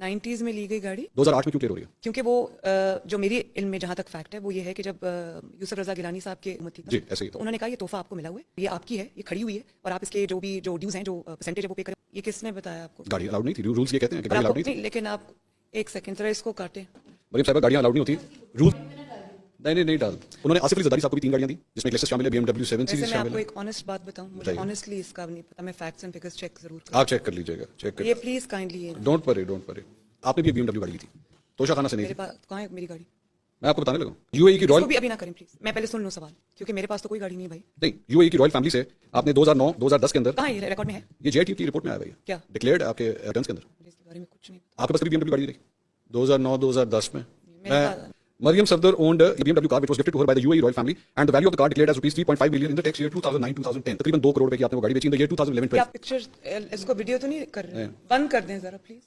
90s में ली गई गाड़ी 2008 में क्यों क्लियर हो रही है? क्योंकि वो जो मेरी इल्म में जहाँ तक फैक्ट है वो ये है कि जब यूसुफ रजा गिलानी साहब की हुकूमत थी जी, ऐसे ही तो उन्होंने कहा ये तोहफा आपको मिला हुआ है, ये आपकी है, ये खड़ी हुई है और आप इसके जो ड्यूज हैं, जो परसेंटेज है वो पे करें। ये किसने बताया आपको? गाड़ी अलाउड नहीं थी, रूल्स ये कहते हैं कि गाड़ी अलाउड नहीं थी। लेकिन आप एक सेकंड जरा इसको काटें। मरियम साहब गाड़ियां अलाउड नहीं होती, रूल नहीं डाल। उन्होंने आसिफ अली जरदारी साहब को भी 3 गाड़ियां दी जिसमें लेक्सस शामिल है, BMW 7 वैसे सीरीज मैं शामिल आपको है। एक ऑनेस्ट बात बताऊं, मुझे ऑनेस्टली इसका नहीं पता, मैं फैक्ट्स एंड फिगर्स चेक जरूर आप चेक कर लीजिएगा, चेक कर ये प्लीज काइंडली डोंट वरी। आपने भी BMW गाड़ी ली थी, तोशा खाना से नहीं मेरे थी। पास कहाँ है मेरी गाड़ी? मैं आपको बताने लगा, यूएई की रॉयल भी अभी ना करें प्लीज, मैं पहले सुन लूं सवाल, क्योंकि मेरे पास तो कोई गाड़ी नहीं है भाई। नहीं, यूएई की रॉयल फैमिली से आपने 2009 2010 के अंदर, कहाँ है रिकॉर्ड में है? ये जेआईटी की रिपोर्ट में आया भाई, क्या डिक्लेयर्ड आपके रिटर्न्स के अंदर। मुझे इसके बारे में कुछ नहीं आपके पास कभी BMW गाड़ी नहीं रही 2009 2010 में? मेरे पास Mariam Safdar owned a BMW car which was gifted to her by the UAE royal family and the value of the car declared as rupees 3.5 million in the tax year 2009-2010. तकरीबन 2 करोड़ रुपए की आपने वो गाड़ी बेची in the year 2011-12. क्या picture इसको video तो नहीं कर रहे हैं? बंद कर दें जरा प्लीज।